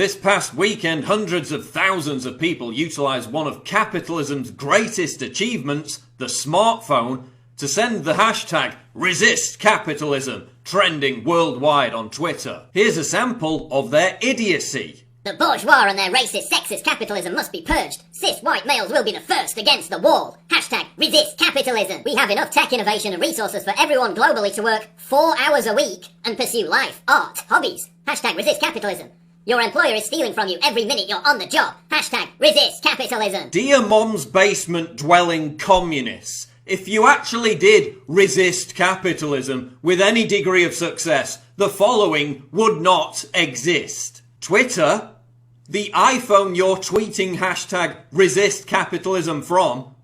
This past weekend, hundreds of thousands of people utilised one of capitalism's greatest achievements, the smartphone, to send the hashtag #ResistCapitalism trending worldwide on Twitter. Here's a sample of their idiocy. The bourgeois and their racist, sexist capitalism must be purged. Cis white males will be the first against the wall. Hashtag resist capitalism. We have enough tech innovation and resources for everyone globally to work 4 hours a week and pursue life, art, hobbies. Hashtag resist capitalism. Your employer is stealing from you every minute you're on the job. Hashtag resist capitalism. Dear mom's basement dwelling communists, if you actually did resist capitalism with any degree of success, the following would not exist. Twitter, the iPhone you're tweeting hashtag resist capitalism from,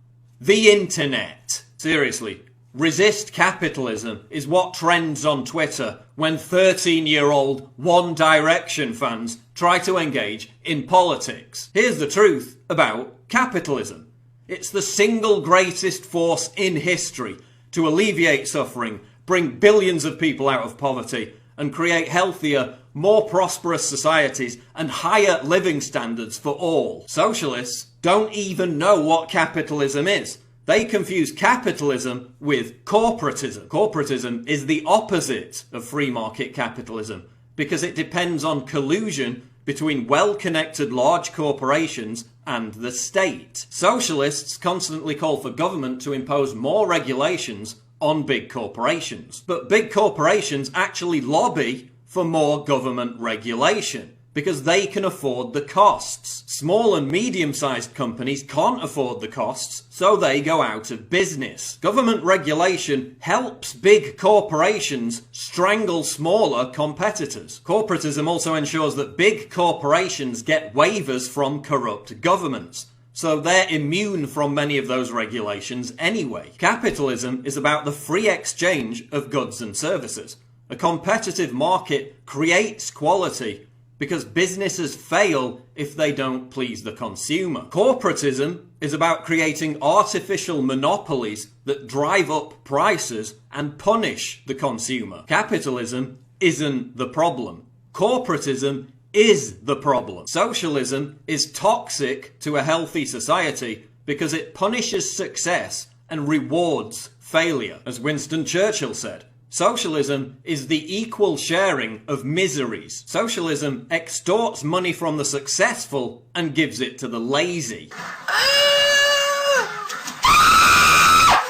the internet. Seriously, resist capitalism is what trends on Twitter when 13-year-old One Direction fans try to engage in politics. Here's the truth about capitalism. It's the single greatest force in history to alleviate suffering, bring billions of people out of poverty, and create healthier, more prosperous societies and higher living standards for all. Socialists don't even know what capitalism is. They confuse capitalism with corporatism. Corporatism is the opposite of free market capitalism because it depends on collusion between well-connected large corporations and the state. Socialists constantly call for government to impose more regulations on big corporations. But big corporations actually lobby for more government regulation because they can afford the costs. Small and medium-sized companies can't afford the costs, so they go out of business. Government regulation helps big corporations strangle smaller competitors. Corporatism also ensures that big corporations get waivers from corrupt governments, so they're immune from many of those regulations anyway. Capitalism is about the free exchange of goods and services. A competitive market creates quality because businesses fail if they don't please the consumer. Corporatism is about creating artificial monopolies that drive up prices and punish the consumer. Capitalism isn't the problem. Corporatism is the problem. Socialism is toxic to a healthy society because it punishes success and rewards failure. As Winston Churchill said, socialism is the equal sharing of miseries. Socialism extorts money from the successful and gives it to the lazy.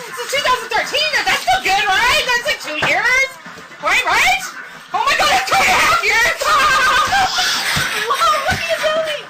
It's 2013, that's still good, right? That's like 2 years, right? Oh my god, it's 2.5 years! What are you doing?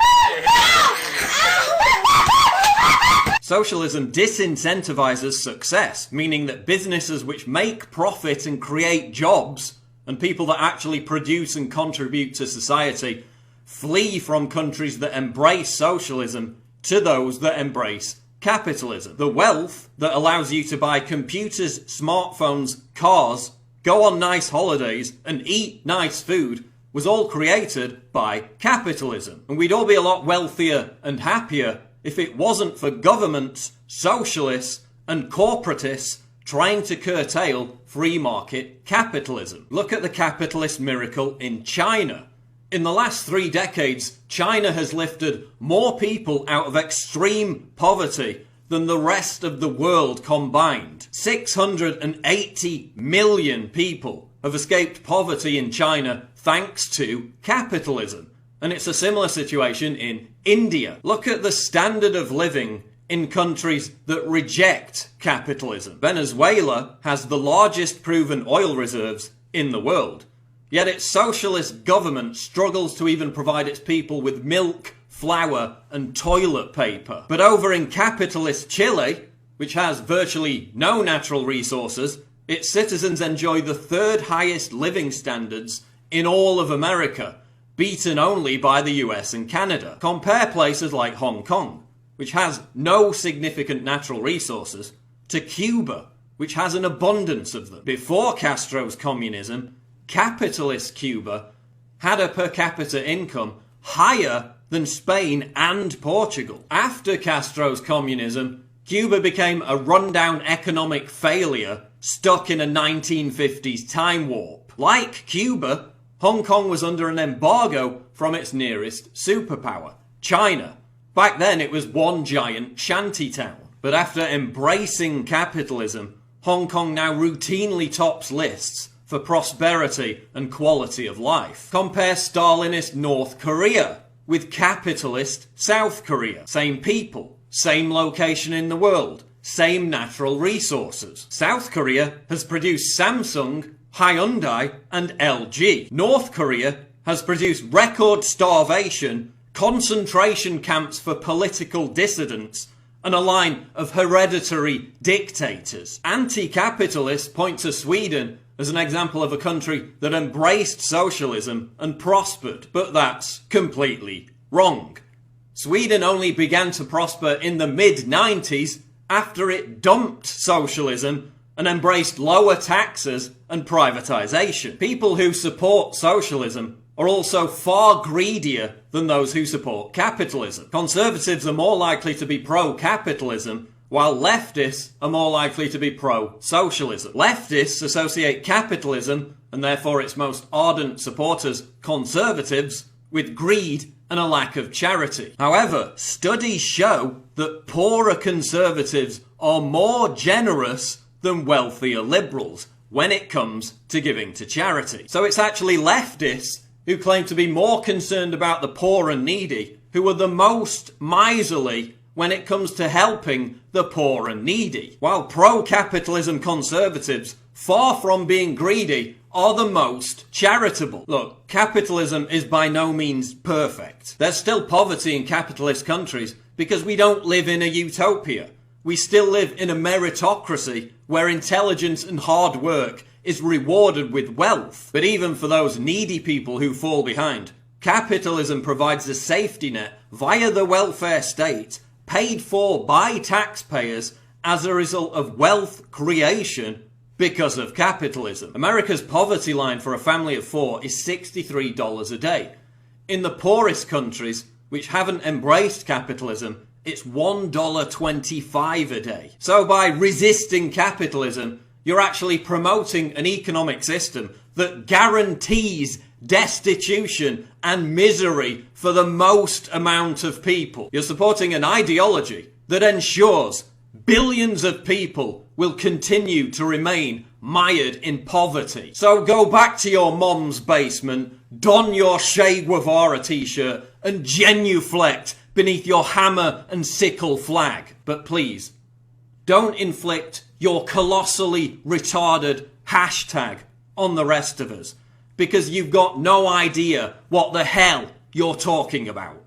Socialism disincentivizes success, meaning that businesses which make profit and create jobs, and people that actually produce and contribute to society, flee from countries that embrace socialism to those that embrace capitalism. The wealth that allows you to buy computers, smartphones, cars, go on nice holidays, and eat nice food was all created by capitalism. And we'd all be a lot wealthier and happier if it wasn't for governments, socialists, and corporatists trying to curtail free market capitalism. Look at the capitalist miracle in China. In the last 3 decades, China has lifted more people out of extreme poverty than the rest of the world combined. 680 million people have escaped poverty in China thanks to capitalism. And it's a similar situation in India. Look at the standard of living in countries that reject capitalism. Venezuela has the largest proven oil reserves in the world. Yet its socialist government struggles to even provide its people with milk, flour, and toilet paper. But over in capitalist Chile, which has virtually no natural resources, its citizens enjoy the 3rd highest living standards in all of America, beaten only by the US and Canada. Compare places like Hong Kong, which has no significant natural resources, to Cuba, which has an abundance of them. Before Castro's communism, capitalist Cuba had a per capita income higher than Spain and Portugal. After Castro's communism, Cuba became a rundown economic failure stuck in a 1950s time warp. Like Cuba, Hong Kong was under an embargo from its nearest superpower, China. Back then it was one giant shantytown. But after embracing capitalism, Hong Kong now routinely tops lists for prosperity and quality of life. Compare Stalinist North Korea with capitalist South Korea. Same people, same location in the world, same natural resources. South Korea has produced Samsung, Hyundai and LG. North Korea has produced record starvation, concentration camps for political dissidents, and a line of hereditary dictators. Anti-capitalists point to Sweden as an example of a country that embraced socialism and prospered, but that's completely wrong. Sweden only began to prosper in the mid-90s after it dumped socialism and embraced lower taxes and privatisation. People who support socialism are also far greedier than those who support capitalism. Conservatives are more likely to be pro-capitalism, while leftists are more likely to be pro-socialism. Leftists associate capitalism, and therefore its most ardent supporters, conservatives, with greed and a lack of charity. However, studies show that poorer conservatives are more generous than wealthier liberals when it comes to giving to charity. So it's actually leftists who claim to be more concerned about the poor and needy, who are the most miserly when it comes to helping the poor and needy. While pro-capitalism conservatives, far from being greedy, are the most charitable. Look, capitalism is by no means perfect. There's still poverty in capitalist countries because we don't live in a utopia. We still live in a meritocracy where intelligence and hard work is rewarded with wealth. But even for those needy people who fall behind, capitalism provides a safety net via the welfare state, paid for by taxpayers as a result of wealth creation because of capitalism. America's poverty line for a family of four is $63 a day. In the poorest countries, which haven't embraced capitalism, it's $1.25 a day. So by resisting capitalism, you're actually promoting an economic system that guarantees destitution and misery for the most amount of people. You're supporting an ideology that ensures billions of people will continue to remain mired in poverty. So go back to your mom's basement, don your Che Guevara t-shirt and genuflect beneath your hammer and sickle flag. But please, don't inflict your colossally retarded hashtag on the rest of us, because you've got no idea what the hell you're talking about.